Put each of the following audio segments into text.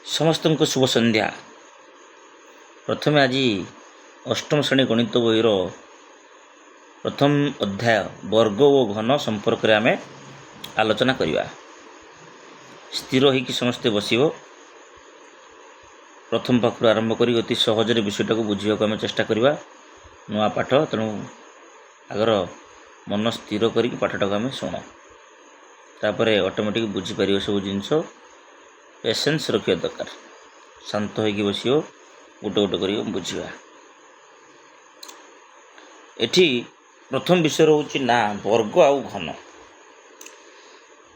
समस्त को शुभ संध्या। प्रथम आज अष्टम श्रेणी गणित बहीर प्रथम अध्याय वर्ग और घन संपर्क में आम आलोचना करवा। स्थिर होकि समस्ते बसब। प्रथम पाखर आरंभ कर अति सहजरे विषयटा को बुझा आम चेष्टा करवा। नुआ पाठ तेणु आगर मन स्थिर कर पाठटा को आम शुण तापर ऑटोमेटिक बुझीपर सब जिनस। पेसेंस रखा दरकार। शांत होगी बस गोटे गोटे कर बुझा। एठी प्रथम विषय रोचे ना वर्ग आउ घन।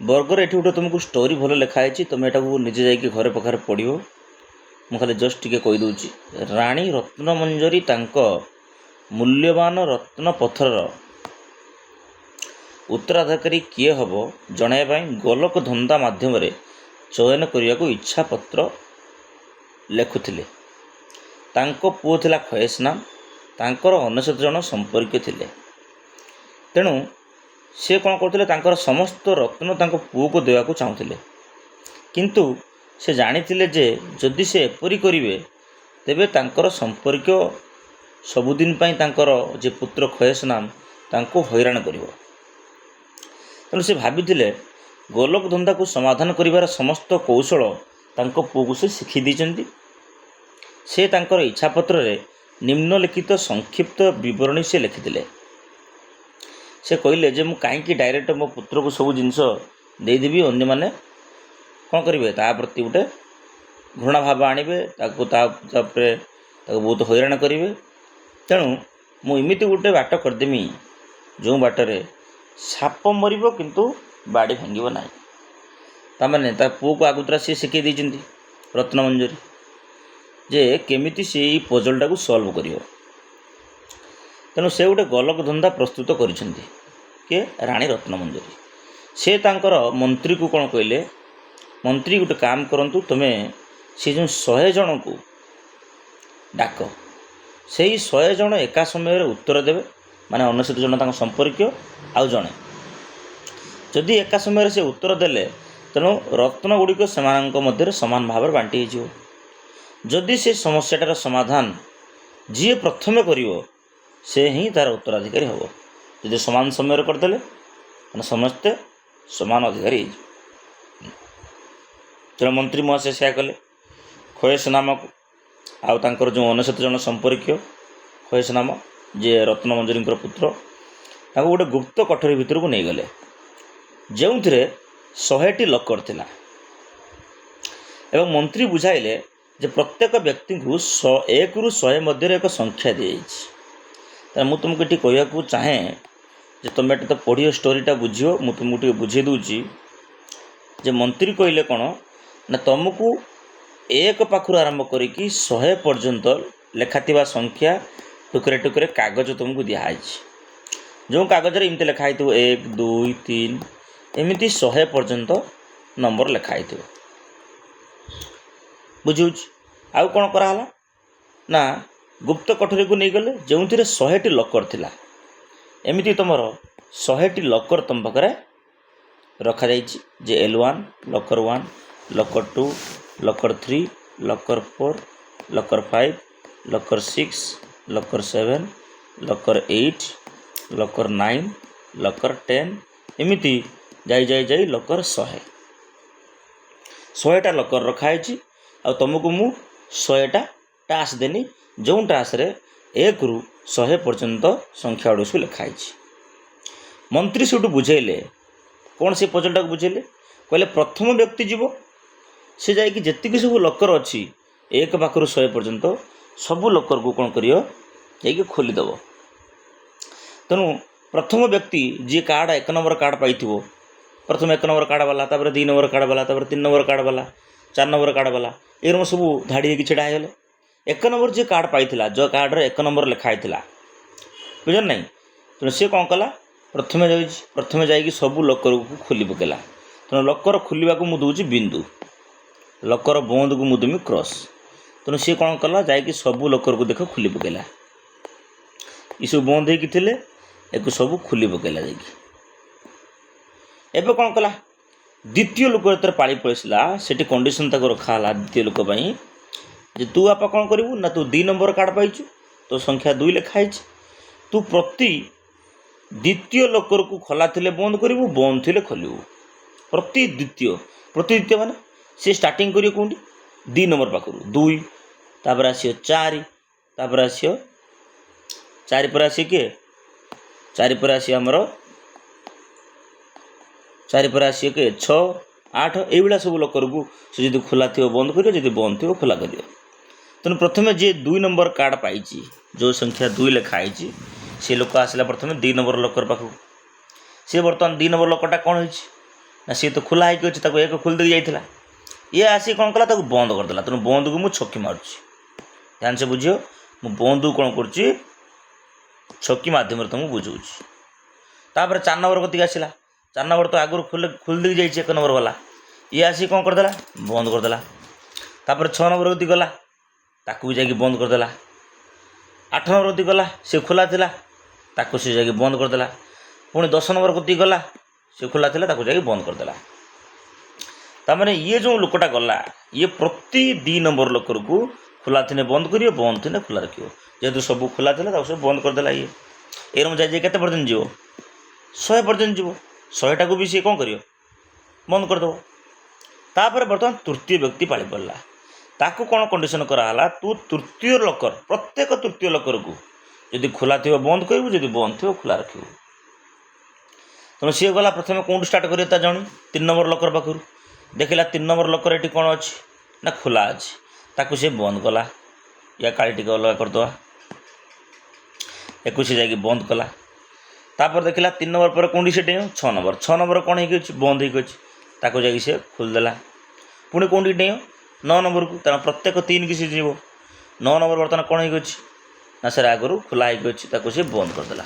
वर्गर एठी गोटे तुमको स्टोरी भल लिखाई। तुम यहाँ निजे जाकि घर पाखे पढ़। मु खाली जस्ट टिके कहीदे। राणी रत्नमंजरी तांक मूल्यवान रत्न पथर उत्तराधिकारी किए हम जनवाई गोलक धंदा माध्यम चयन करने को इच्छा पत्र लेखुले। तांको पुओ थिला खयेस नाम। तांकर 99 जन संपर्क थिले। तेणु से कौन करते तांकर समस्त रत्न तांको पुओ को देवा को चाहूले। किंतु से जानी जे जदि से एपरी करिवे तेबे तांकर संपर्क सबुदिन पाई तांकर जे पुत्र खयेस नाम तांको हैरान करिवो। तेणु से भाविथिले गोलक धंदा को समाधान करिवार समस्त कौशल तांको पुओ को से शिखी देचंती। से तांकर इच्छा पत्र रे निम्नलिखित संक्षिप्त विवरणी से लिखिथिले। से कहले जे मु काईकी डायरेक्ट मो पुत्र को सब जिनस देदेवी अन्य माने कौन करेंगे ता प्रति गोटे घृणा भाव आणवे बहुत हैरान करेंगे। तेणु मुझे गोटे बाट करदेमी जो बाटरे साप मरब किंतु बाड़ी भांगव ना। ताने ता पुओ को आगुतरा सी शिखई देती रत्नमंजरी जे केमिति से पजलटा को सॉल्व करियो। तेणु से गोटे गोलक धंदा प्रस्तुत करिसेंती के राणी रत्नमंजरी। से तांकर मंत्री को कौन कहले मंत्री गोटे काम करंतु तुमे से जो 100 जन को डाक से ही 100 जन एका समय उत्तर देवे। माने 99 जन तांको संपर्क आउ जणे जदि एका समय से उत्तर देले तेणु रत्न गुड़िक से मध्य सामान भाव बांटी हो। जदि से समस्याटार समाधान जी प्रथम करिवो से ही तार उत्तराधिकारी हम। जदि समान समय करदे समस्ते समान अधिकारी। तेणु मंत्री महाशय से कले खयेस नामक आउ तांकर जो 99 जन संपर्क खयेस नाम जे रत्नमंजरी पुत्र ताको गोटे गुप्त कठोरी भितर को नहीं गले जो 100टी लकर थिला। एवं मंत्री बुझाइले जे प्रत्येक व्यक्ति को 100 रु 100 मध्य एक संख्या दी जाइए। मुझे तुमको ये कहवाक चाहे जे तुम तो पढ़ियो स्टोरीटा बुझियो। मुझे तुमको बुझे दूची जे मंत्री कहले कौन ना तुमको एक पाखर आरंभ करी 100 पर्यंत लेखाथिबा संख्या टुकरे टुकरे कागज तुमको दिखाई। जो कागज एमती लिखाई 1 2 3 एमती 100 पर्यंत नंबर लिखाई। बुझे आउ कौन कराला ना गुप्त कठोरी को नहीं गले जो 100टी लकर थिला। एमती तुम 100टी लकर तुम पाखे रखा जाइए जे L1 लकर 1 लकर 2 लकर 3 लकर 4 लकर 5 लकर 6 लकर 7 लकर 8 लकर 9 लकर 10 एमती जाई जाई जाई लकर 100टा लकर रखाई। आ तुमको मु 100टा टास्क देनी जो टास्क रे 1 रु 100 पर्यंत संख्या गुड़ लिखाई। मंत्री से बुझेले कौन से पजलटा बुझेले कहले प्रथम व्यक्ति जीव से जाकि जी सब लकर अच्छी 1 पाखर 100 पर्यंत सबू लकर को कौन करियो जाकि खोलीदेव। तेणु प्रथम व्यक्ति जी कार्ड 1 नंबर कार्ड पाई प्रथम 1 नंबर कार्ड वाला 2 नंबर कार्ड वाला 3 नंबर कार्ड वाला 4 नंबर कार्ड वाला ये सब धाड़ी होगी छिड़ा होगले। 1 नंबर जी कार्ड पाई जो कार्ड 1 नंबर लिखाई बुझ ना। तेणु सी कौन कला प्रथम जाकि सबू लकर को खोली पकेला। तेणु लकर खोलने को मुझे बिंदु लकर बंद को मुदेमी क्रॉस। तेणु सी कौन कला जाकि सबू लकर को देख खोली पकेला। ये सब बंद होते एक सब खोली पकेला। एबे कौन कला ଦ୍ୱିତୀୟ ଲୋକ ଯେତେବେଳେ ପାଳି ପଳେଇସିଲା ସେଠି କଣ୍ଡିସନ୍ ତାକୁ ରଖା ହେଲା ଦ୍ୱିତୀୟ ଲୋକ ପାଇଁ ଯେ ତୁ ବାପା କ'ଣ କରିବୁ ନା ତୁ 2 ନମ୍ବର କାର୍ଡ଼ ପାଇଛୁ, ତୋ ସଂଖ୍ୟା 2 ଲେଖା ହେଇଛି, ତୁ ପ୍ରତି ଦ୍ୱିତୀୟ ଲୋକକୁ ଖୋଲା ଥିଲେ ବନ୍ଦ କରିବୁ, ବନ୍ଦ ଥିଲେ ଖୋଲିବୁ। ପ୍ରତି ଦ୍ୱିତୀୟ ମାନେ ସେ ଷ୍ଟାର୍ଟିଂ କରିବ କେଉଁଠି 2 ନମ୍ବର ପାଖରୁ 2, ତାପରେ ଆସିବ 4, ତାପରେ ଆସିବ 4 ପରେ ଆସିବ କିଏ 4 ପରେ ଆସିବ ଆମର 4 ପରେ ଆସିବ କିଏ 6, 8 ଏଇଭଳିଆ ସବୁ ଲୋକକୁ ସେ ଯଦି ଖୋଲା ଥିବ ବନ୍ଦ କରିବ, ଯଦି ବନ୍ଦ ଥିବ ଖୋଲା କରିବ। ତେଣୁ ପ୍ରଥମେ ଯିଏ 2 ନମ୍ବର କାର୍ଡ଼ ପାଇଛି, ଯେଉଁ ସଂଖ୍ୟା 2 ଲେଖା ହେଇଛି, ସେ ଲୋକ ଆସିଲା ପ୍ରଥମେ 2 ନମ୍ବର ଲୋକର ପାଖକୁ। ସିଏ ବର୍ତ୍ତମାନ 2 ନମ୍ବର ଲୋକଟା କ'ଣ ହେଇଛି ନା ସିଏ ତ ଖୋଲା ହେଇକି ଅଛି, ତାକୁ 1 ଖୋଲି ଦେଇକି ଯାଇଥିଲା, ଇଏ ଆସି କ'ଣ କଲା ତାକୁ ବନ୍ଦ କରିଦେଲା। ତେଣୁ ବନ୍ଦକୁ ମୁଁ ଛକି ମାରୁଛି, ଧ୍ୟାନ ସେ ବୁଝିବ, ମୁଁ ବନ୍ଦକୁ କ'ଣ କରୁଛି ଛକି ମାଧ୍ୟମରେ ତୁମକୁ ବୁଝାଉଛି। ତାପରେ 4 ନମ୍ବର କତିକି ଆସିଲା, 4 ନମ୍ବର ତ ଆଗରୁ ଖୋଲି ଦେଇକି ଯାଇଛି 1 ନମ୍ବର ବାଲା, ଇଏ ଆସିକି କ'ଣ କରିଦେଲା ବନ୍ଦ କରିଦେଲା। ତାପରେ 6 ନମ୍ବର କତିକି ଗଲା, ତାକୁ ବି ଯାଇକି ବନ୍ଦ କରିଦେଲା। 8 ନମ୍ବର କତିକି ଗଲା, ସେ ଖୋଲା ଥିଲା, ତାକୁ ସେ ଯାଇକି ବନ୍ଦ କରିଦେଲା। ପୁଣି 10 ନମ୍ବର କତିକି ଗଲା, ସେ ଖୋଲା ଥିଲା, ତାକୁ ଯାଇକି ବନ୍ଦ କରିଦେଲା। ତାମାନେ ଇଏ ଯେଉଁ ଲୋକଟା ଗଲା, ଇଏ ପ୍ରତି 2 ନମ୍ବର ଲୋକକୁ ଖୋଲା ଥିଲେ ବନ୍ଦ କରିବ, ବନ୍ଦ ଥିଲେ ଖୋଲା ରଖିବ। ଯେହେତୁ ସବୁ ଖୋଲା ଥିଲା ତାକୁ ସବୁ ବନ୍ଦ କରିଦେଲା। ଇଏ ଏରମ ଯାଇ କେତେ ପର୍ଯ୍ୟନ୍ତ ଯିବ 100 ପର୍ଯ୍ୟନ୍ତ ଯିବ। 100ଟାକୁ ବି ସିଏ କ'ଣ କରିବ ବନ୍ଦ କରିଦେବ। ତାପରେ ବର୍ତ୍ତମାନ ତୃତୀୟ ବ୍ୟକ୍ତି ପାଳି ପଡ଼ିଲା, ତାକୁ କ'ଣ କଣ୍ଡିସନ୍ କରାହେଲା, ତୁ ତୃତୀୟ ଲୋକର ପ୍ରତ୍ୟେକ ତୃତୀୟ ଲୋକକୁ ଯଦି ଖୋଲା ଥିବ ବନ୍ଦ କରିବୁ, ଯଦି ବନ୍ଦ ଥିବ ଖୋଲା ରଖିବୁ। ତେଣୁ ସିଏ ଗଲା ପ୍ରଥମେ କେଉଁଠୁ ଷ୍ଟାର୍ଟ କରିବ ତା ଜଣେ 3 ନମ୍ବର ଲୋକର ପାଖରୁ, ଦେଖିଲା 3 ନମ୍ବର ଲୋକର ଏଠି କ'ଣ ଅଛି ନା ଖୋଲା ଅଛି, ତାକୁ ସେ ବନ୍ଦ କଲା। ୟା କାଳି ଟିକେ ଅଲଗା କରିଦେବା, ଏକୁ ସେ ଯାଇକି ବନ୍ଦ କଲା। ତାପରେ ଦେଖିଲା 3 ନମ୍ବର ପରେ କେଉଁଠି ସେ ଡେଇଁବ 6 ନମ୍ବର, 6 ନମ୍ବର କ'ଣ ହେଇକି ଅଛି ବନ୍ଦ ହେଇକି ଅଛି, ତାକୁ ଯାଇକି ସେ ଖୋଲିଦେଲା। ପୁଣି କେଉଁଠି ଡେଇଁବ 9 ନମ୍ବରକୁ, ତେଣୁ ପ୍ରତ୍ୟେକ 3 କି ସେ ଯିବ। 9 ନମ୍ବର ବର୍ତ୍ତମାନ କ'ଣ ହେଇକି ଅଛି ନା ସେଟା ଆଗରୁ ଖୋଲା ହେଇକି ଅଛି, ତାକୁ ସେ ବନ୍ଦ କରିଦେଲା।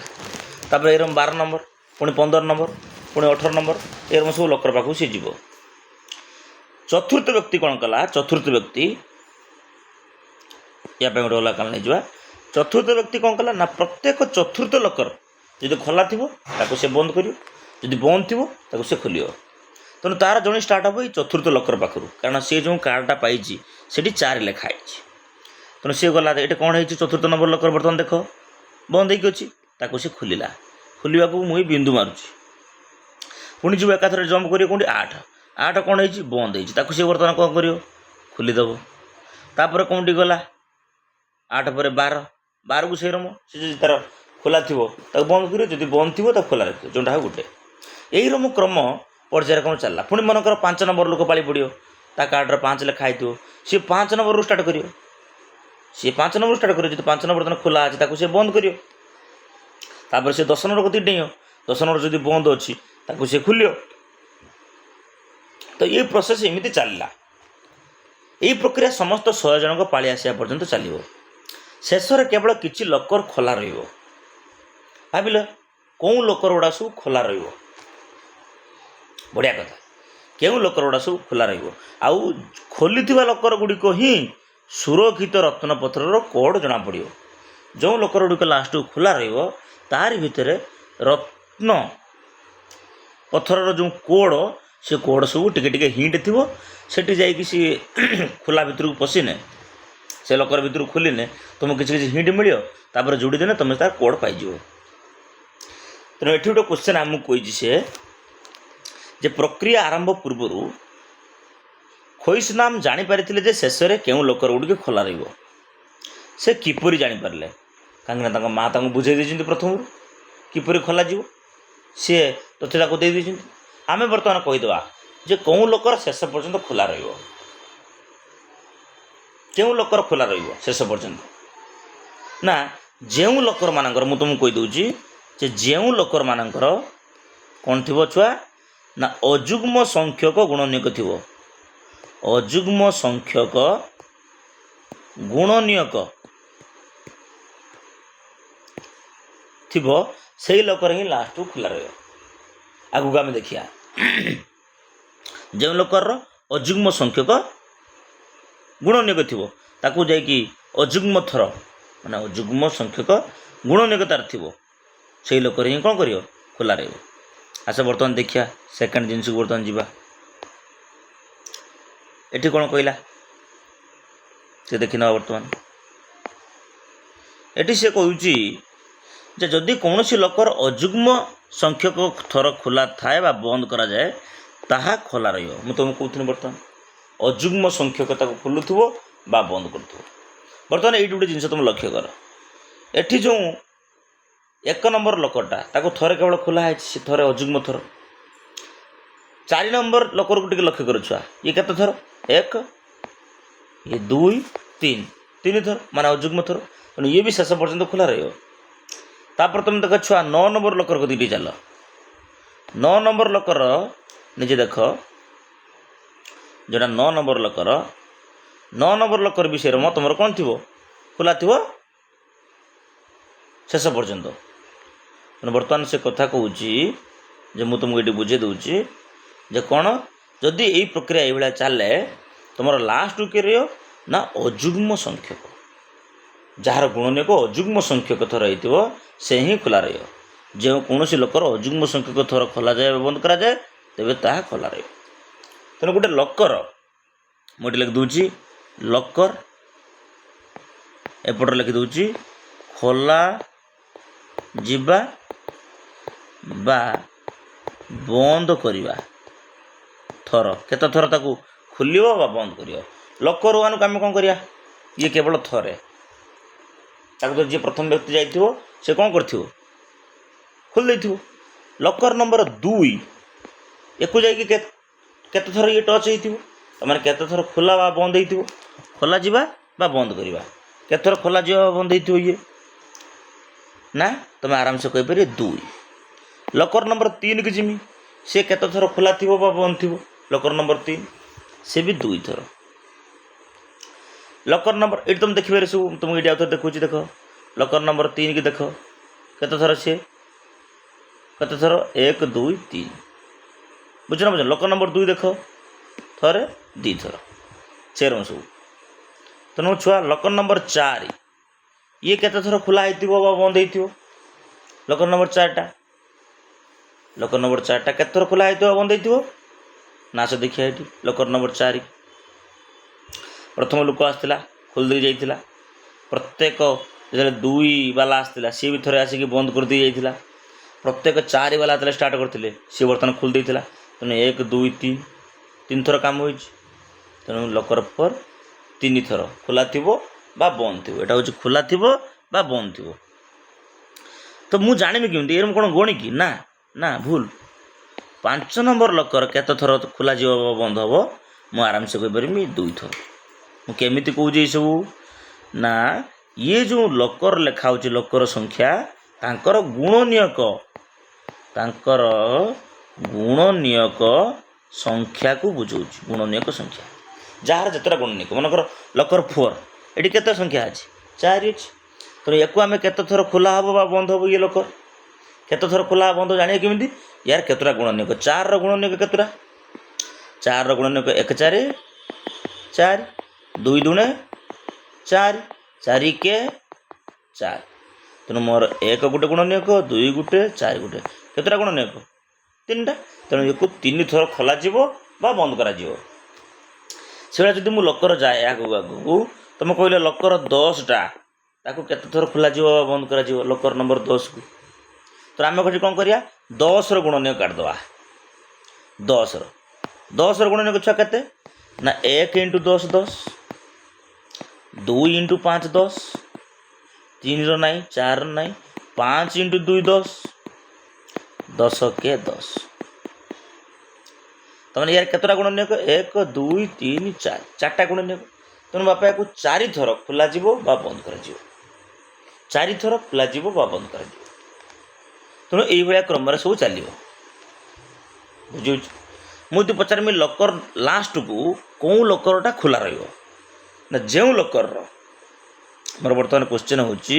ତାପରେ ଏରମ 12 ନମ୍ବର, ପୁଣି 15 ନମ୍ବର, ପୁଣି 18 ନମ୍ବର, ଏରମ ସବୁ ଲୋକର ପାଖକୁ ସେ ଯିବ। ଚତୁର୍ଥ ବ୍ୟକ୍ତି କ'ଣ କଲା, ଚତୁର୍ଥ ବ୍ୟକ୍ତି ୟା ପାଇଁ ଗୋଟେ ଅଲଗା କାରଣ ନେଇଯିବା। ଚତୁର୍ଥ ବ୍ୟକ୍ତି କ'ଣ କଲା ନା ପ୍ରତ୍ୟେକ ଚତୁର୍ଥ ଲୋକର ଯଦି ଖୋଲା ଥିବ ତାକୁ ସେ ବନ୍ଦ କରିବ, ଯଦି ବନ୍ଦ ଥିବ ତାକୁ ସେ ଖୋଲିବ। ତେଣୁ ତା'ର ଜଣେ ଷ୍ଟାର୍ଟ ହେବ ଏଇ ଚତୁର୍ଥ ଲୋକର ପାଖରୁ, କାରଣ ସେ ଯେଉଁ କାର୍ଡ଼ଟା ପାଇଛି ସେଠି 4 ଲେଖା ହେଇଛି। ତେଣୁ ସିଏ ଗଲା, ଏଠି କ'ଣ ହେଇଛି ଚତୁର୍ଥ ନମ୍ବର ଲୋକର ବର୍ତ୍ତମାନ ଦେଖ ବନ୍ଦ ହେଇକି ଅଛି, ତାକୁ ସେ ଖୋଲିଲା। ଖୋଲିବାକୁ ମୁଁ ଏଇ ବିନ୍ଦୁ ମାରୁଛି। ପୁଣି ଯିବ ଏକାଥରେ ଜମ୍ପ କରିବ କେଉଁଠି 8 କ'ଣ ହେଇଛି ବନ୍ଦ ହେଇଛି, ତାକୁ ସେ ବର୍ତ୍ତମାନ କ'ଣ କରିବ ଖୋଲିଦେବ। ତାପରେ କେଉଁଠି ଗଲା 8 ପରେ 12କୁ ସେଇ ରମ, ସେ ଯଦି ତା'ର ଖୋଲା ଥିବ ତାକୁ ବନ୍ଦ କରିବ, ଯଦି ବନ୍ଦ ଥିବ ତାକୁ ଖୋଲା ରଖିବ, ଯେଉଁଟା ହେବ ଗୋଟେ। ଏଇ ରମ କ୍ରମ ପର୍ଯ୍ୟାୟକ୍ରମ ଚାଲିଲା। ପୁଣି ମନେକର 5 ନମ୍ବର ଲୋକ ପାଳି ପଡ଼ିବ, ତା କାର୍ଡ଼ରେ 5 ଲେଖା ହେଇଥିବ, ସିଏ 5 ନମ୍ବରରୁ ଷ୍ଟାର୍ଟ କରିବ। ଯଦି 5 ନମ୍ବର ଦିନ ଖୋଲା ଅଛି ତାକୁ ସେ ବନ୍ଦ କରିବ। ତାପରେ ସେ 10 ନମ୍ବର କତିକି ଡେଇଁବ, 10 ନମ୍ବର ଯଦି ବନ୍ଦ ଅଛି ତାକୁ ସେ ଖୋଲିବ। ତ ଏଇ ପ୍ରୋସେସ୍ ଏମିତି ଚାଲିଲା। ଏଇ ପ୍ରକ୍ରିୟା ସମସ୍ତ 100 ଜଣଙ୍କ ପାଳି ଆସିବା ପର୍ଯ୍ୟନ୍ତ ଚାଲିବ। ଶେଷରେ କେବଳ କିଛି ଲୋକର ଖୋଲା ରହିବ। ଭାବିଲ କେଉଁ ଲୋକର ଗୁଡ଼ା ସବୁ ଖୋଲା ରହିବ? ବଢ଼ିଆ କଥା, କେଉଁ ଲୋକର ଗୁଡ଼ା ସବୁ ଖୋଲା ରହିବ? ଆଉ ଖୋଲିଥିବା ଲୋକର ଗୁଡ଼ିକ ହିଁ ସୁରକ୍ଷିତ ରତ୍ନପତ୍ରର କୋଡ଼୍ ଜଣାପଡ଼ିବ। ଯେଉଁ ଲୋକର ଗୁଡ଼ିକ ଲାଷ୍ଟକୁ ଖୋଲା ରହିବ ତାରି ଭିତରେ ରତ୍ନ ପଥରର ଯେଉଁ କୋଡ଼୍, ସେ କୋଡ଼୍ ସବୁ ଟିକେ ଟିକେ ହିଣ୍ଟ ଥିବ। ସେଠି ଯାଇକି ସିଏ ଖୋଲା ଭିତରକୁ ପଶିନେ, ସେ ଲୋକର ଭିତରକୁ ଖୋଲିନେ ତୁମକୁ କିଛି କିଛି ହିଣ୍ଟ ମିଳିବ, ତାପରେ ଯୋଡ଼ିଦେନେ ତୁମେ ତାର କୋଡ଼୍ ପାଇଯିବ। ତେଣୁ ଏଠି ଗୋଟେ କ୍ୱେଶ୍ଚନ୍ ଆମକୁ କହିଛି ସେ ଯେ ପ୍ରକ୍ରିୟା ଆରମ୍ଭ ପୂର୍ବରୁ ଖୋଇସନାମ ଜାଣିପାରିଥିଲେ ଯେ ଶେଷରେ କେଉଁ ଲୋକର ଗୁଡ଼ିକ ଖୋଲା ରହିବ। ସେ କିପରି ଜାଣିପାରିଲେ? କାହିଁକିନା ତାଙ୍କ ମା ତାଙ୍କୁ ବୁଝାଇ ଦେଇଛନ୍ତି ପ୍ରଥମରୁ କିପରି ଖୋଲାଯିବ, ସିଏ ତଥ୍ୟ ତାକୁ ଦେଇ ଦେଇଛନ୍ତି। ଆମେ ବର୍ତ୍ତମାନ କହିଦେବା ଯେ କେଉଁ ଲୋକର ଶେଷ ପର୍ଯ୍ୟନ୍ତ ଖୋଲା ରହିବ। କେଉଁ ଲୋକର ଖୋଲା ରହିବ ଶେଷ ପର୍ଯ୍ୟନ୍ତ? ନା, ଯେଉଁ ଲୋକର ମାନଙ୍କର, ମୁଁ ତୁମକୁ କହିଦେଉଛି ଯେ ଯେଉଁ ଲୋକର ମାନଙ୍କର କ'ଣ ଥିବ ଛୁଆ ନା ଅଯୁଗ୍ମ ସଂଖ୍ୟକ ଗୁଣନୀୟକ ଥିବ। ଅଯୁଗ୍ମ ସଂଖ୍ୟକ ଗୁଣନୀୟକ ଥିବ, ସେଇ ଲୋକର ହିଁ ଲାଷ୍ଟକୁ ଖୋଲା ରହିବ। ଆଗକୁ ଆମେ ଦେଖିବା ଯେଉଁ ଲୋକର ଅଯୁଗ୍ମ ସଂଖ୍ୟକ ଗୁଣନୀୟକ ଥିବ ତାକୁ ଯାଇକି ଅଯୁଗ୍ମ ଥର ମାନେ ଅଯୁଗ୍ମ ସଂଖ୍ୟକ ଗୁଣନୀୟକ ତାର ଥିବ, ସେଇ ଲୋକରେ ହିଁ କ'ଣ କରିବ ଖୋଲା ରହିବ। ଆସ ବର୍ତ୍ତମାନ ଦେଖିବା ସେକେଣ୍ଡ ଜିନିଷକୁ ବର୍ତ୍ତମାନ ଯିବା। ଏଠି କ'ଣ କହିଲା ସେ ଦେଖିନେବା ବର୍ତ୍ତମାନ। ଏଠି ସେ କହୁଛି ଯେ ଯଦି କୌଣସି ଲକର ଅଯୁଗ୍ମ ସଂଖ୍ୟକ ଥର ଖୋଲା ଥାଏ ବା ବନ୍ଦ କରାଯାଏ ତାହା ଖୋଲା ରହିବ। ମୁଁ ତୁମକୁ କହୁଥିଲି ବର୍ତ୍ତମାନ ଅଯୁଗ୍ମ ସଂଖ୍ୟକ ତାକୁ ଖୋଲୁଥିବ ବା ବନ୍ଦ କରୁଥିବ। ବର୍ତ୍ତମାନ ଏଇଠି ଗୋଟେ ଜିନିଷ ତୁମେ ଲକ୍ଷ୍ୟ କର, ଏଠି ଯେଉଁ 1 ନମ୍ବର ଲକରଟା ତାକୁ ଥରେ କେବଳ ଖୋଲା ହେଇଛି, ସେ ଥରେ ଅଯୁଗ୍ମ ଥର। 4 ନମ୍ବର ଲକରକୁ ଟିକେ ଲକ୍ଷ୍ୟ କର ଛୁଆ, ଇଏ କେତେ ଥର? 1, ଇଏ 2, 3 ଥର ମାନେ ଅଯୁଗ୍ମ ଥର, ତେଣୁ ଇଏ ବି ଶେଷ ପର୍ଯ୍ୟନ୍ତ ଖୋଲା ରହିବ। ତାପରେ ତୁମେ ଦେଖ ଛୁଆ 9 ନମ୍ବର ଲକର କତିକି ଚାଲ। 9 ନମ୍ବର ଲକର ନିଜେ ଦେଖ, ଯେଉଁଟା 9 ନମ୍ବର ଲକର, 9 ନମ୍ବର ଲକର ବିଷୟରେ ତୁମର କ'ଣ ଥିବ? ଖୋଲା ଥିବ ଶେଷ ପର୍ଯ୍ୟନ୍ତ। ତେଣୁ ବର୍ତ୍ତମାନ ସେ କଥା କହୁଛି ଯେ ମୁଁ ତୁମକୁ ଏଠି ବୁଝେଇ ଦେଉଛି ଯେ କ'ଣ, ଯଦି ଏଇ ପ୍ରକ୍ରିୟା ଏଇଭଳିଆ ଚାଲେ ତୁମର ଲାଷ୍ଟ କିଏ ରହିବ ନା ଅଯୁଗ୍ମ ସଂଖ୍ୟକ, ଯାହାର ଗୁଣନୀୟକ ଅଯୁଗ୍ମ ସଂଖ୍ୟକ ଥର ହେଇଥିବ ସେ ହିଁ ଖୋଲା ରହିବ। ଯେଉଁ କୌଣସି ଲୋକର ଅଯୁଗ୍ମ ସଂଖ୍ୟକ ଥର ଖୋଲାଯାଏ ବା ବନ୍ଦ କରାଯାଏ ତେବେ ତାହା ଖୋଲା ରହିବ। ତେଣୁ ଗୋଟେ ଲକର, ମୁଁ ଏଠି ଲେଖିଦେଉଛି ଲକର, ଏପଟରେ ଲେଖିଦେଉଛି ଖୋଲା ଯିବା ବା ବନ୍ଦ କରିବା ଥର। କେତେ ଥର ତାକୁ ଖୋଲିବ ବା ବନ୍ଦ କରିବ। ଲକର 1କୁ ଆମେ କ'ଣ କରିବା? ଇଏ କେବଳ ଥରେ, ତାକୁ ତ ଯିଏ ପ୍ରଥମ ବ୍ୟକ୍ତି ଯାଇଥିବ ସେ କ'ଣ କରିଥିବ? ଖୋଲି ଦେଇଥିବ। ଲକର ନମ୍ବର 2 ୟାକୁ ଯାଇକି କେତେ ଥର ଇଏ ଟଚ୍ ହେଇଥିବ, ତା'ମାନେ କେତେ ଥର ଖୋଲା ବା ବନ୍ଦ ହେଇଥିବ? ଖୋଲା ଯିବା ବା ବନ୍ଦ କରିବା, କେତେ ଥର ଖୋଲା ଯିବା ବା ବନ୍ଦ ହେଇଥିବ ଇଏ ନା ତୁମେ ଆରାମସେ କହିପାରିବେ 2। ଲକର ନମ୍ବର 3କୁ ଯିମି, ସେ କେତେ ଥର ଖୋଲା ଥିବ ବା ବନ୍ଦ ଥିବ? ଲକର ନମ୍ବର 3 ସେ ବି 2 ଥର। ଲକର ନମ୍ବର ଏଇଠି ତୁମେ ଦେଖିପାରିବ ସବୁ, ତୁମକୁ ଏଇଠି ଆଉ ଥରେ ଦେଖାଉଛି, ଦେଖ ଲକର ନମ୍ବର 3କି ଦେଖ କେତେ ଥର ସିଏ, କେତେ ଥର? 1, 2, 3, ବୁଝ ନା ବୁଝ। ଲକର ନମ୍ବର 2 ଦେଖ ଥରେ 2 ଥର, ଚେରମ ସବୁ। ତେଣୁ ଛୁଆ ଲକର ନମ୍ବର 4 ଇଏ କେତେ ଥର ଖୋଲା ହେଇଥିବ ବା ବନ୍ଦ ହେଇଥିବ? ଲକର ନମ୍ବର 4ଟା, ଲକର ନମ୍ବର 4ଟା କେତେ ଥର ଖୋଲା ହେଇଥିବ ବନ୍ଦ ହେଇଥିବ? ନା ସେ ଦେଖିବା ଏଠି ଲକର ନମ୍ବର 4 ପ୍ରଥମ ଲୋକ ଆସିଥିଲା ଖୋଲି ଦେଇ ଯାଇଥିଲା। ପ୍ରତ୍ୟେକ ଯେତେବେଳେ 2 ବାଲା ଆସିଥିଲା ସିଏ ବି ଥରେ ଆସିକି ବନ୍ଦ କରିଦେଇ ଯାଇଥିଲା। ପ୍ରତ୍ୟେକ 4 ବାଲା ଯେତେବେଳେ ଷ୍ଟାର୍ଟ କରିଥିଲେ ସିଏ ବର୍ତ୍ତମାନ ଖୋଲି ଦେଇଥିଲା। ତେଣୁ 1, 2, 3 ଥର କାମ ହୋଇଛି। ତେଣୁ ଲକର ଫର୍ 3 ଥର ଖୋଲା ଥିବ ବା ବନ୍ଦ ଥିବ। ଏଇଟା ହେଉଛି ଖୋଲା ଥିବ ବା ବନ୍ଦ ଥିବ। ତ ମୁଁ ଜାଣିବି କେମିତି? ଏର ମୁଁ କ'ଣ ଗଣିକି? ନା ନା, ଭୁଲ। 5 ନମ୍ବର ଲକର କେତେ ଥର ଖୋଲା ଯିବ ବା ବନ୍ଦ ହେବ? ମୁଁ ଆରାମସେ କହିପାରିବି 2 ଥର। ମୁଁ କେମିତି କହୁଛି ଏଇସବୁ? ନା ଇଏ ଯେଉଁ ଲକର ଲେଖା ହେଉଛି ଲକର ସଂଖ୍ୟା, ତାଙ୍କର ଗୁଣନୀୟକ ସଂଖ୍ୟାକୁ ବୁଝାଉଛି। ଗୁଣନୀୟକ ସଂଖ୍ୟା ଯାହାର ଯେତେଟା ଗୁଣନୀୟକ, ମନେକର ଲକର 4 ଏଠି କେତେ ସଂଖ୍ୟା ଅଛି? 4 ଅଛି। ତେଣୁ ୟାକୁ ଆମେ କେତେ ଥର ଖୋଲା ହେବ ବା ବନ୍ଦ ହେବ? ଇଏ ଲକର କେତେ ଥର ଖୋଲା ବନ୍ଦ ଜାଣିବା କେମିତି? ୟାର କେତେଟା ଗୁଣନୀୟକ? 4ର ଗୁଣନୀୟକ କେତେଟା? 4ର ଗୁଣନୀୟକ 1, 4, 4, 2, 2, 4, 4 କେ 4। ତେଣୁ ମୋର 1 ଗୋଟେ ଗୁଣନୀୟକ, 2 ଗୋଟେ, 4 ଗୋଟେ, କେତେଟା ଗୁଣନୀୟକ? 3ଟା। ତେଣୁ ୟାକୁ 3 ଥର ଖୋଲାଯିବ ବା ବନ୍ଦ କରାଯିବ। ସେଇଭଳିଆ ଯଦି ମୁଁ ଲକର ଯାଏ ଆଗକୁ ଆଗକୁ, ତୁମେ କହିଲେ ଲକର 10ଟା ତାକୁ କେତେ ଥର ଖୋଲାଯିବ ବା ବନ୍ଦ କରାଯିବ? ଲକର ନମ୍ବର 10କୁ। ତ ଆମେ ଏଠି କ'ଣ କରିବା? 10ର ଗୁଣନୀୟକ କାଢ଼ିଦେବା। 10ର ଗୁଣନୀୟକ ଛୁଆ କେତେ? ନା 1 × 10 10, 2 × 5 10, 3ର ନାହିଁ, 4ର ନାହିଁ, 5 × 2 10, 10 କେ 10। ତା'ମାନେ ୟାର କେତେଟା ଗୁଣନୀୟକ? 1, 2, 3, 4, 4ଟା ଗୁଣନୀୟକ। ତେଣୁ ବାପା ୟାକୁ 4 ଥର ଖୋଲାଯିବ ବା ବନ୍ଦ କରାଯିବ। 4 ଥର ଖୋଲାଯିବ ବା ବନ୍ଦ କରାଯିବ। ତେଣୁ ଏଇଭଳିଆ କ୍ରମରେ ସବୁ ଚାଲିବ। ବୁଝୁଛି? ମୁଁ ଯଦି ପଚାରିବି ଲକର ଲାଷ୍ଟକୁ କେଉଁ ଲକରଟା ଖୋଲା ରହିବ? ନା ଯେଉଁ ଲକରର, ମୋର ବର୍ତ୍ତମାନ କ୍ୱେଶ୍ଚିନ୍ ହେଉଛି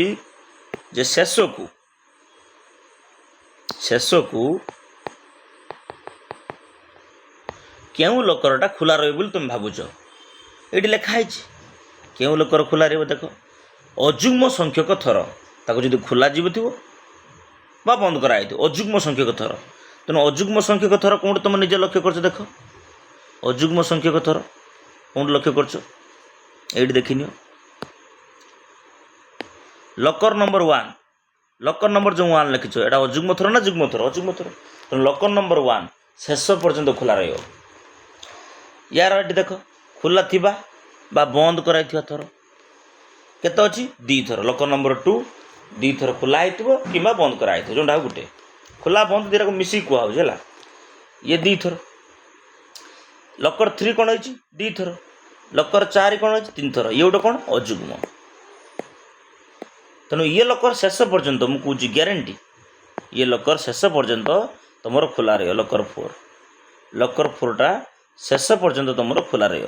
ଯେ ଶେଷକୁ କେଉଁ ଲକରଟା ଖୋଲା ରହିବ ବୋଲି ତୁମେ ଭାବୁଛ? ଏଇଠି ଲେଖା ହେଇଛି କେଉଁ ଲକର ଖୋଲା ରହିବ। ଦେଖ ଅଯୁଗ୍ମ ସଂଖ୍ୟକ ଥର ତାକୁ ଯଦି ଖୋଲା ଯିବଥିବ ବା ବନ୍ଦ କରାଯାଇଥିବ, ଅଯୁଗ୍ମ ସଂଖ୍ୟକ ଥର। ତେଣୁ ଅଯୁଗ୍ମ ସଂଖ୍ୟକ ଥର କେଉଁଠି ତୁମେ ନିଜେ ଲକ୍ଷ୍ୟ କରୁଛ? ଦେଖ ଅଯୁଗ୍ମ ସଂଖ୍ୟକ ଥର कौन लक्ष्य कर देखनी लकर नंबर 1 लकर नंबर जो 1 लिखिछ एटा अजुग्म थर ना जुग्म थर अजुग्म थर तो लकर नंबर 1 शेष पर्यंत खोला रहियो यार ये देख खोला थिबा बा बंद कराई थर केते अछि 2 थर लकर नंबर 2 2 थर खोला हेतिबो किबा बंद कराई थो जोंडा गुटे खोला बंद दिरा को मिसी को हो जेला ये 2 थर लकर 3 कोन अछि 2 थर लकर 4 कोन अछि 3 थर ये गोटे कोन अजुग्म तेणु ये लकर शेष पर्यंत मुझे कौच ग्यारंटी ये लकर शेष पर्यंत तुम खोला रही लकर 4टा शेष पर्यंत तुम खोला रही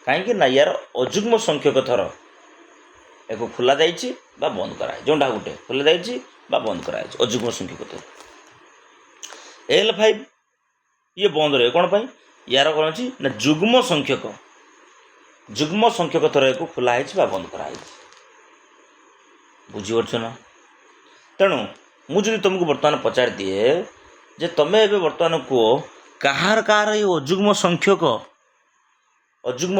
कहीं यार अजुग्म संख्यक थर एक खोला जाइए बंद कराए जोटा गोटे खोला जाइए बंद कराए अजुग्म संख्यक थर L5 ये बंद रहे कौन पाई यार कौन अच्छी ना जुग्म संख्यक थर एक खोला है बंद कराई बुझीपार ना तेणु मुझे तुमको बर्तमान पचार दिए जे तुम्हें एवं बर्तमान कह कहार कहार ये अजुग्म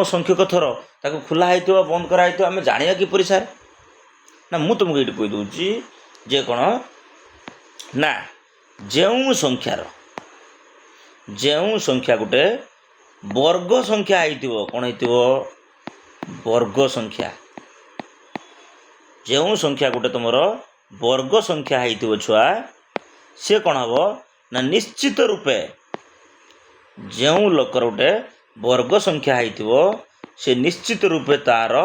संख्यक थर ताको खोला होता बंद कराई आम जाना किपर सार ना मु तुमको ये कहीदे जे कौन ना जो संख्या गोटे वर्ग संख्या हो कौन हो वर्ग संख्या जो संख्या गोटे तुम वर्ग संख्या हो छुआ सी कौन हम ना निश्चित रूपे जो लोकर गोटे वर्ग संख्या हो से निश्चित रूपे तार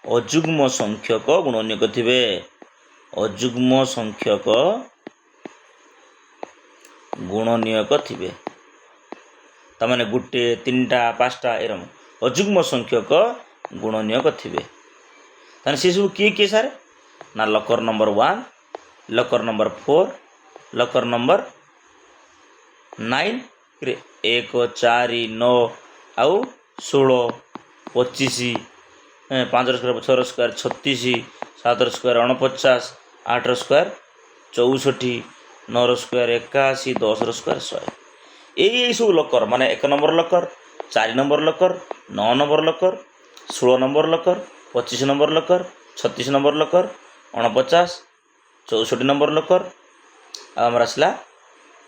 अजुग्म संख्यक गुणनीयक थे अजुग्म संख्यक गुणनीयक थे तमाने गोटे 3टा 5टा एरम अजुग्म संख्यक गुणनीयक थे ताने से सब किए सारे ना लकर नंबर 1 लकर नंबर 4 लकर नंबर 9 1 4 9 आउ 16 25 5 square 6 square 36 7 square 49 8 square 64 9 square 81 10 square 100 यही सब लकर माने 1 नंबर लकर 4 नंबर लकर 9 नंबर लकर 16 नंबर लकर 25 नंबर लकर 36 नंबर लकर 49 64 नंबर लकर आमर आसला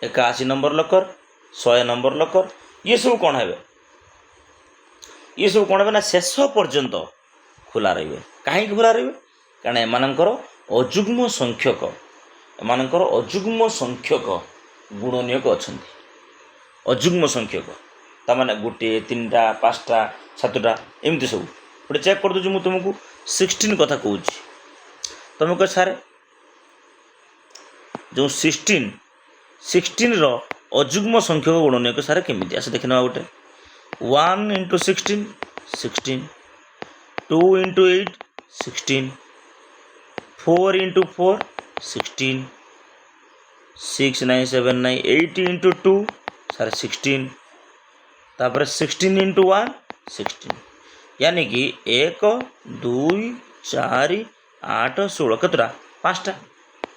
81 नंबर लकर 100 नंबर लकर ये सब कौन है ये सब कौन है ना शेष पर्यंत खोला रही कहीं खोला रही कारण एमानकर अजुग्म संख्यक गुणनीयक अच्छा अजुग्म संख्यक ताने गोटे 3टा 5टा 7टा एमती सब गोटे चेक कर दूँ मुझे तुमको 16 कथा कहूँ तुम कह सारे जो 16 रो अजुग्म संख्यक गुणनीयक सारे केमी आस देखने गोटे 1 × 16 16 2 × 8 16 4 × 4 16 6 9 7 9 8 × 2 सारे 16 तापर 16 × 1 16 यानी कि 1 2 4 8 16 कतटा 5टा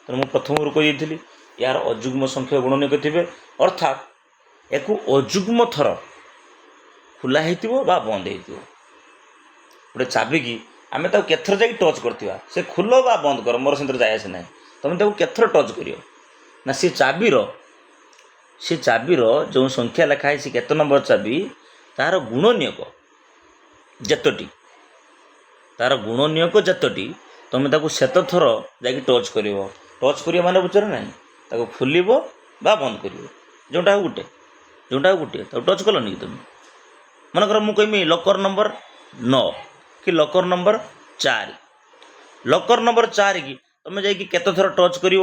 तो मुझे प्रथम कही यार अजुग्म संख्या गुणनीयक थे अर्थात एक अजुग्म थर खोला हो बंद हो गोटे चाबी की आम केथर जा टच करवा से खोल बा बंद कर मोर से जाए आसे ना तुम केथर टच कर ना सी चाबीर जो संख्या लिखाई सी केत नंबर चाबी तार गुणनीयक जतटी तार गुणनीयक जतटी तुम सेत थर जा टच कर माने बुझे ना ताको खोल बा बंद कर जोटा गोटे टच कलनि कि तुम मनकर मुझे कहमी लकर नंबर 9 कि लकर नंबर 4 लकर नंबर 4 की तुम जा केत थर टच कर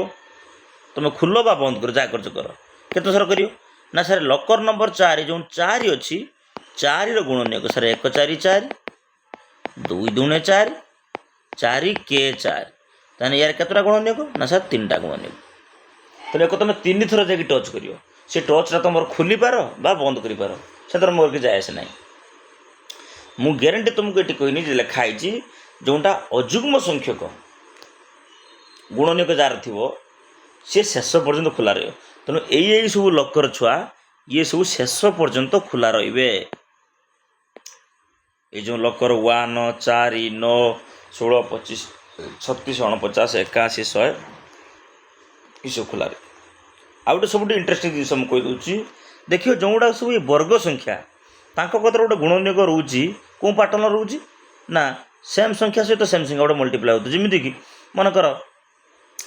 तुम खोल बा बंद कर जा कर केत थर कर ना सर लकर नंबर 4 जो 4 अच्छी 4 गुणनीयक सर 1 4 4 2 2 4 4 के 4 ताने यार केतटा गुणनीयक ना सर 3टा गुणनीयक तेरे तुम 3 थर जा टच कर से टचटा तुम खोली पार बा बंद कर पार से तर मोर कि जाए आसे ना मु ग्यारंटी तुमको ये कहनी लिखाई जोटा अजुग्म संख्यक गुणनीयक जार थी सी शेष पर्यंत खोला रही तेणु यही सब लकर छुआ ये सब शेष पर्यंत खोला रे ये जो लकर 1 4 9 16 25 36 49 81 100 ये सब खोल आउ गोटे सब इंटरेस्टिंग जिन मुझे कहीदे देखिए जो गुड़ा सब ये वर्ग संख्या कतर गोटे गुणनीयक रोचे कौ पैटर्न रोचे ना सेम संख्या सहित सेम संख्या गोटे मल्टीप्लाई होती जमीक कि मनकर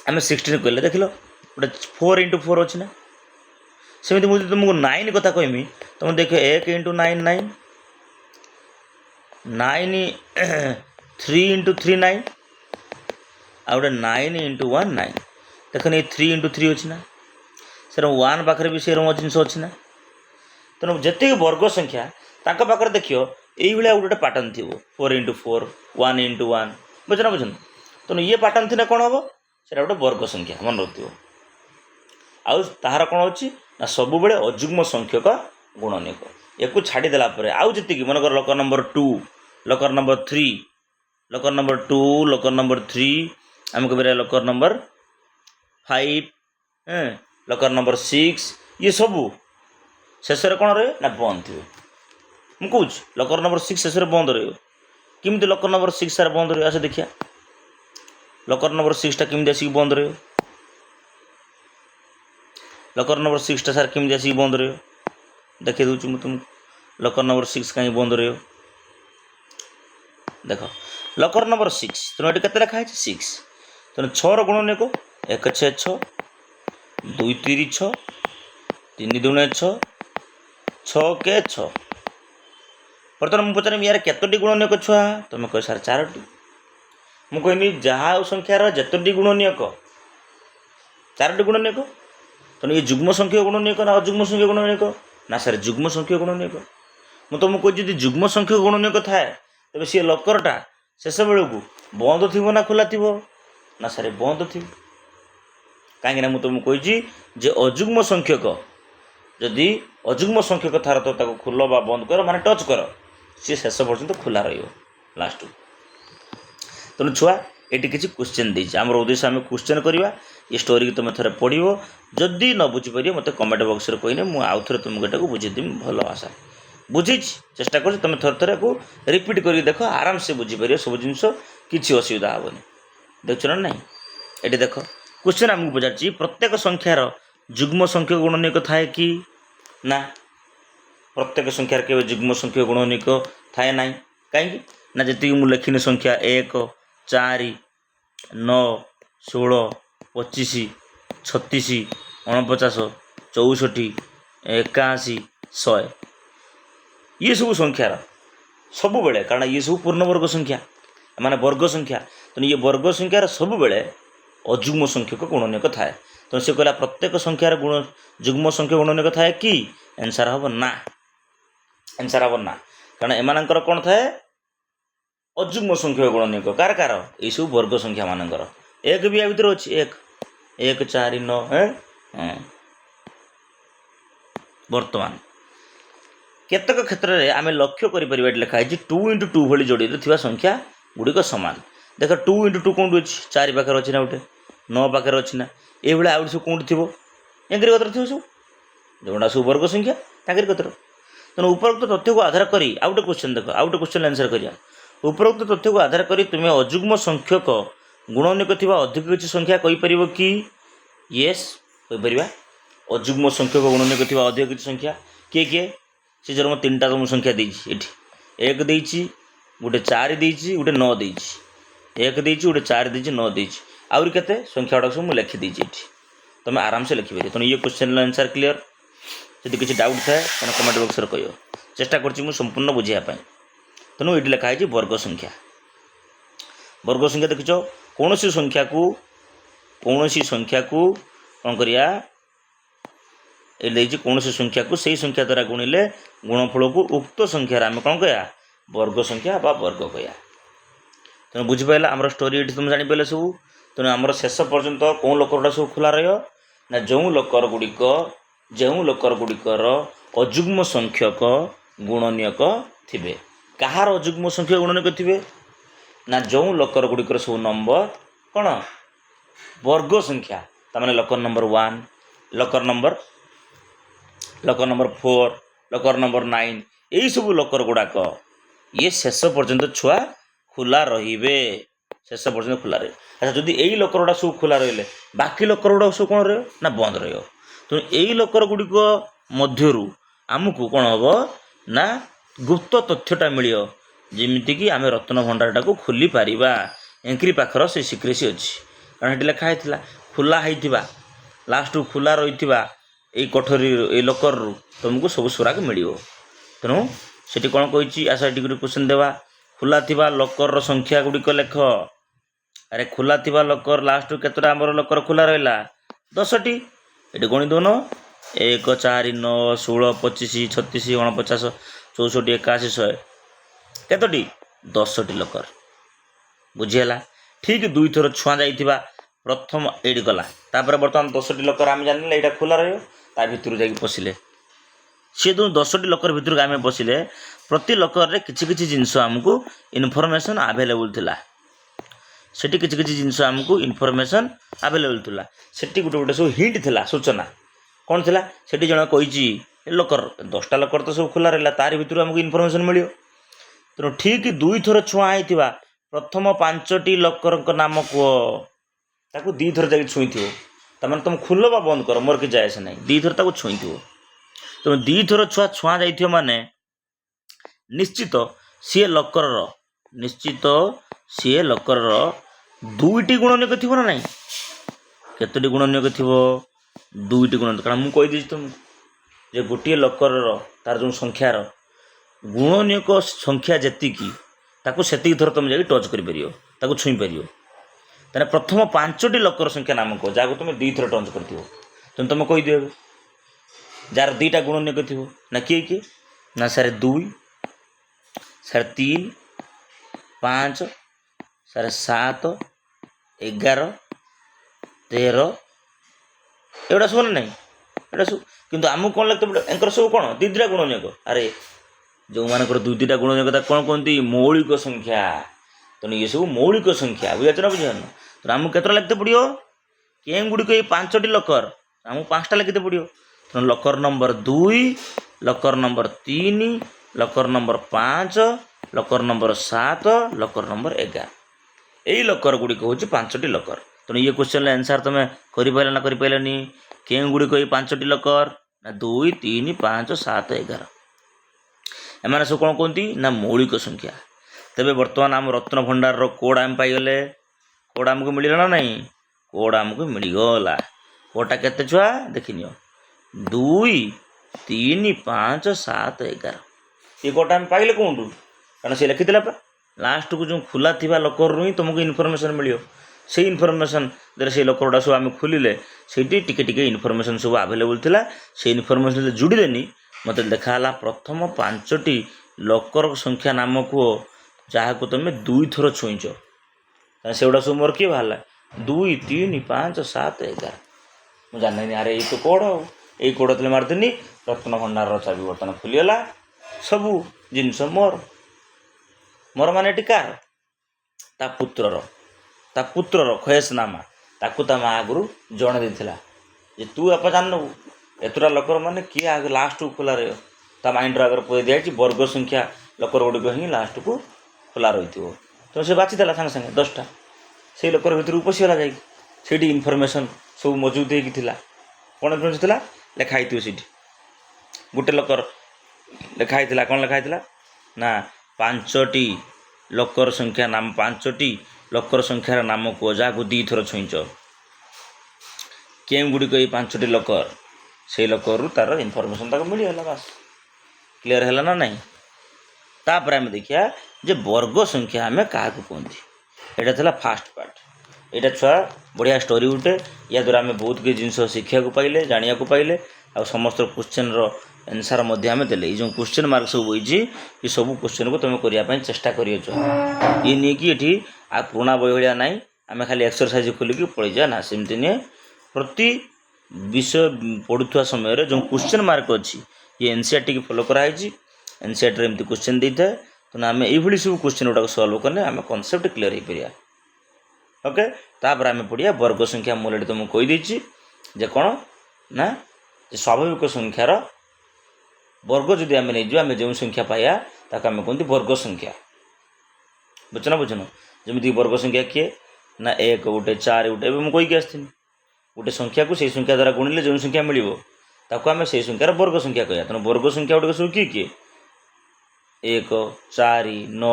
आम 16 कहले देख लो गोटे 4 × 4 अच्छी ना सेमती मुझे तुमको 9 कथा कहमी तुम देख 1 × 9 9 9 3 × 3 9 आ गए 9 × 1 9 देखने 3 × 3 अच्छी ना सर 1 पाखे भी से जिनस अच्छी ना तेणु जिते वर्ग संख्या पाखे देखियो ये गोटे पैटर्न थी 4 × 4 1 × 1 बुझना बुझन तेणु ये पैटर्न थी कौन हम से गोटे वर्ग संख्या मन रखियो आउ ताहार कौन अच्छी ना सब बेले अजुग्म संख्यक गुणनीयक या छाड़देला आउ जी मनकर लकर नंबर 2 लकर नंबर 3 लकर नंबर 2 लकर नंबर 3 आम कह लकर नंबर 5 लकर नंबर 6 ये सबू शेष कौन रहे ना बंद थे मुझे कौच लकर नंबर 6 शेष बंद रही लकर नंबर 6 सार बंद रही आस देखिए लकर नंबर 6 टा केमती आसिक बंद रही लकर नंबर 6 टा सार केमती आसिक बंद रही देखिए दूसरी मुझे तुमको लकर नंबर 6 कहीं बंद रही देख लकर नंबर 6 तेणु ये के लिखाई 6 तेणु 6 गुणनीयक 1 6 6 2 3 6 3 2 6 6 के 6 बर्तमान मुझे पचार यार केतोटी गुणनीयक छुआ तुम कह सार 4टी मुझे कहनी जहाँ संख्यार जेतोटी गुणनीयक 4टी गुणनीयक तेणु ये जुग्म संख्या गुणनीयक ना अजुग्म संख्या गुणनीयक ना सर जुग्म संख्या गुणनीयक मुझे तुमको कही जी जुग्म संख्या गुणनीयक थाए तेज सी लकरटा शेष बेलू बंद थी ना खोला थी ना सर बंद थी कहीं मुझे तुमको कही जे अजुग्म संख्यक जदि अजुग्म संख्यक थार तो खोल बा बंद कर माने टच कर सी शेष पर्यटन खोला लास्ट तेणु छुआ ये किसी क्वेश्चन देती आम उद्देश्य आम क्वेश्चन करवा ये स्टोरी की तुम थे पढ़ जदि न बुझीपर मत कमेंट बक्स में कहने मुझे आउ थे तुमको यहाँ बुझेदेवी भल आशा बुझी चेष्टा कर तुम थर थर को रिपीट कर देख आराम से बुझीपर सब जिन किसी असुविधा हेनी देख ना ना ये देख क्वेश्चन आमको पचार प्रत्येक संख्यार जुग्म संख्यक गुणनीयक थाए कि ना प्रत्येक संख्यार के जुग्म संख्यक गुणनीयक थाए ना कहीं ना जी मुझे लिखनी संख्या 1 4 9 16 25 36 49 64 81 100 ये सब संख्यार सब बेले कारण ये सब पूर्ण वर्ग संख्या माने वर्ग संख्या तेणु ये वर्ग संख्यार सब बेले अजुग्म संख्यक गुणनीयक थाए तेणु से कहला प्रत्येक संख्यार गुण जुग्म संख्या गुणनीयक थाए कि आंसर हम ना आंसर हम ना कारण एमानकर कौन थाए अजुग्म संख्यक गुणनीयक कार कार ये सब वर्ग संख्या मानकर एक भी या भीतर अच्छी 1 1 4 9 बर्तमान केतक क्षेत्र में आम लक्ष्य कर लिखाई 2 × 2 भली जोड़ी थी संख्या गुड़िक सामान देख 2 × 2 कौन अच्छी 4 पाखे अच्छी ना गोटे 9 पाखे अच्छी ना ये आउट सब कौन थी एंकरी कतर थी सब जोड़ा सब वर्ग संख्या ताकि कतर तेणु उपरोक्त तथ्य को आधार कर आउ गोटे क्वेश्चन देख आउ गोटे क्वेश्चन आंसर करिया उपरोक्त तथ्य को आधार कर तुम्हें अजुग्म संख्यक गुणनीयक थी अधिक किसी संख्या कहीपर कि येस कहीपर अजुग्म संख्यक गुणनीयक थी अधिक किसी संख्या किए किए सी जर मैं 3टा तुम संख्या देती 1 देती गोटे 4 देती गोटे 9 देती 1 देती गोटे 4 देती 9 देती आउरी केते संख्या गुड़ाक सब मुझे लिखिदी ये तुम आराम से लिखिपर तेणु ये क्वेश्चन आंसर क्लीयर यदि किसी डाउट थाए तो कमेंट बक्स में कह चेष्टा कर संपूर्ण बुझापी तेणु ये लिखाई वर्ग संख्या देखिच कौन संख्या को कौन करिया कौन संख्या को सही संख्या द्वारा गुणिले गुणफल को उक्त संख्यार आम कौन कह वर्ग संख्या बा वर्ग कह तेणु बुझीपार आम स्टोरी ये तुम जापर सब तेणु आमर शेष पर्यंत कौ लोकरटा सब खोला रहा जो लोकर गुड़िकर अजुग्म संख्यक गुणनीयक थे कहार अजुग्म संख्यक गुणनीयक थे ना जो लोकर गुड़िकर सब नंबर कौन वर्ग संख्या तमाने लकर नंबर 1 लकर नंबर 4 लकर नंबर 9 यही सब लकर गुड़ाक ये शेष पर्यंत छुआ खोला रे शेष पर्यंत खोला रहे। अच्छा जदि यही लकर गुड़ा सब खोला रही बाकी लकर गुड़ा सब कौन रहा बंद रहा तेणु यही लकर गुड़िक मध्यरू आमको कौन हम ना गुप्त तथ्यटा मिल जमीक आम रत्न भंडारटा को खोली पार एंक्री पाखर से सिक्रेसी अच्छी कारण ये लिखाई खोला होता लास्ट खोला रही यही कोठरी ये लकर तुमको सब सुराग मिल तेणु से कौन कही आस ये क्वेश्चन देवा खोला थिबा लकर संख्या गुड़िक लेख अरे खोला थिबा लकर लास्ट केतटा आमर लकर खोला रहा 10टी ये गणि दौन 1 4 9 16 25 36 49 64 81 100 केतोटी 10टी लकर बुझीगला ठीक 2 थर छुआ जाइथिबा प्रथम एडी गला तापर बर्तमान 10टी लकर आम जानिले एटा खोला रहियो ता भितर जाई पसिले सी जो 10टी लकर भितर आम पसिले प्रति लकर रे किछि किछि जिंस हमको इनफॉरमेशन अवेलेबल थिला सेठी किछि किछि जिंस हमको इनफॉरमेशन अवेलेबल थिला सेठी गुटे गुटे सब हिंट थिला सूचना कौन थिला सेठी जण कहिछि लकर 10टा लकर तो सब खोला रहला तार भितर हमको इनफॉरमेशन मिलियो तेणु ठीक 2 थर छुआ होइथिबा प्रथम 5टी लकर नाम को ताकू 2 थर जाके छुईथिबो तमाने तुम खुलो बा बंद कर मोर कि जाय से नहीं 2 थर ताकू छुईथिबो तेणु 2 थर छुआ जाइथिबो माने निश्चित सी लकर 2टी गुणनिक थी ना नाई केतोटी गुणनिक थी 2टी गुणनिक कारण मुझे कहीदी तुमको जे गोटे लकर तार जो संख्यार गुणनिक संख्या जेतिकी ताकू सेतिकी थर तुम जाके टच कर छुई पार तेना प्रथम 5टी लकर संख्या नाम कह जहाँ तुम 2 थर टच कर तेणु तुम कहीदिव जार 2टा गुणनिक थी ना किए ना सारे 2 सारे 3 5 सारे 7 11 13 एगुड़ा सब ना एटा सब किंतु आमको कौन लगते पड़े एंकर सब कौन 2टा गुणनिक अरे जो मानकर 2टा गुणनिक कौन कहते मौलिक संख्या तेणु ये सब मौलिक संख्या बुझे ना बुझे तेणु आमको केतटा लगते पड़ो कें गुड़िक ये 5टी लकर आमको 5टा लिखते पड़ो तेणु लकर नंबर 2 लकर नंबर 3 लकर नंबर 5 लकर नंबर 7 लकर नंबर 11 यही लकर गुड़िक हूँ 5टी लकर तेणु ये क्वेश्चन आंसर तुम कर ना करनी कें गुड़िक ये 5टी लकर ना 2 3 5 7 11 एम सब कौन कहती ना मौलिक संख्या तेरे बर्तमान आम रत्न भंडार कोड आम पाइगले कोड आमको मिलला ना नहीं कोड आमको मिलगला कोडा केते छुआ देखनी 2 3 5 7 11 ये कोडा आम पाइले कौन कारण सी लिखी लास्ट को जो खोला थिबा लकर ही तुमको इनफॉरमेशन मिलियो से इनफॉरमेशन से लकर गुड़ा सब आम खोलिले से टिके इनफॉरमेशन सब अवेलेबल थिला से इनफॉरमेशन जोड़देनी मत देखाला प्रथम 5टी लकर संख्या नाम को जहाँ को तुम 2 थर छुईच से गुड़ा सब मोर किए बाहर 2 3 5 7 11 मुझे जानी अरे ये तो कोड आई कोड तेल मारदेनी रत्न भंडार चाबी बर्तमान खोलीगला सबू जिनस मोर मोर मान कार ता पुत्रर खयसनामा ताकू ता माँ आगु जन देला जे तू आप जान एतटा लकर माने किए आगे लास्ट को खोला रही ता माइंड आगे पुरे दिखाई वर्ग संख्या लकर गुड़िक ही लास्ट को खोला रही थो तो से बाचीदेला सागे सागे 10टा से लकर भर पशिगला जा इनफॉरमेशन सब मौजूद होता कौन इनफॉरमेशन था लिखाई थी गोटे लकर लिखाई कौन लिखाई ना 5टी लकर संख्या नाम 5टी लकर संख्यार नाम कह जहाँ को 2 थर छुईच कें गुड़िक ये 5टी लकर से लकर तार इनफॉरमेशन तक मिलगला बास क्लीयर है ना नहीं तापर आम देखिया जे वर्ग संख्या आम क्या कहते यहाँ था फास्ट पार्ट यहाँ छुआ बढ़िया स्टोरी गुटे या द्वारा आम बहुत किसी जिन शिखा को पाइले जाना को पाइले आ समस्त क्वेश्चन आंसर आम देले जो क्वेश्चन मार्क सब होती ये सब क्वेश्चन को तुम करने चेष्टा कर ये नहीं कि ये आ पुराना बही भाया ना आम खाली एक्सरसाइज खोलिकी पड़े जा ना सेमती नहीं प्रति विषय पढ़ुवा समय जो क्वेश्चन मार्क अच्छी ये एनसीईआरटी की फॉलो कराई एनसीईआरटी एमती क्वेश्चन देता है तो आम ये सब क्वेश्चन गुड़ाक सल्व कले आम कनसेप्ट क्लीयर हो पार ओके तापर आम पढ़िया वर्ग संख्या मूल्य तुमको कहीदे जे कौन ना स्वाभाविक संख्यार वर्ग जदि आम नहीं आम जो संख्या पाया ତାକୁ ଆମେ କୁହନ୍ତି ବର୍ଗ ସଂଖ୍ୟା। ବୁଝୁନ ଯେମିତିକି ବର୍ଗ ସଂଖ୍ୟା କିଏ ନା 1 ଗୋଟେ 4 ଗୋଟେ। ଏବେ ମୁଁ କହିକି ଆସିଥିଲି ଗୋଟେ ସଂଖ୍ୟାକୁ ସେଇ ସଂଖ୍ୟା ଦ୍ୱାରା ଗୁଣିଲେ ଯେଉଁ ସଂଖ୍ୟା ମିଳିବ ତାକୁ ଆମେ ସେଇ ସଂଖ୍ୟାର ବର୍ଗ ସଂଖ୍ୟା କହିବା। ତେଣୁ ବର୍ଗ ସଂଖ୍ୟା ଗୁଡ଼ିକ ସବୁ କିଏ 1 4 9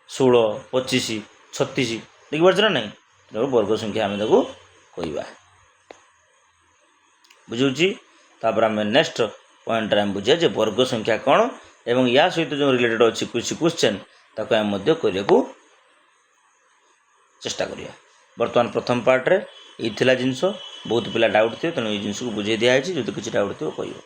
16 25 36 ଦେଖିପାରୁଛ ନା ନାହିଁ। ତେଣୁ ବର୍ଗ ସଂଖ୍ୟା ଆମେ ତାକୁ କହିବା। ବୁଝୁଛି। ତାପରେ ଆମେ ନେକ୍ସଟ ପଏଣ୍ଟରେ ଆମେ ବୁଝିବା ଯେ ବର୍ଗ ସଂଖ୍ୟା କ'ଣ ଏବଂ ୟା ସହିତ ଯେଉଁ ରିଲେଟେଡ଼ ଅଛି କିଛି କ୍ୱେଶ୍ଚନ୍ ତାକୁ ଆମେ ମଧ୍ୟ କରିବାକୁ ଚେଷ୍ଟା କରିବା। ବର୍ତ୍ତମାନ ପ୍ରଥମ ପାର୍ଟରେ ଏଇ ଥିଲା ଜିନିଷ। ବହୁତ ପିଲା ଡାଉଟ୍ ଥିବେ, ତେଣୁ ଏଇ ଜିନିଷକୁ ବୁଝେଇ ଦିଆହେଇଛି। ଯଦି କିଛି ଡାଉଟ୍ ଥିବ କହିବ।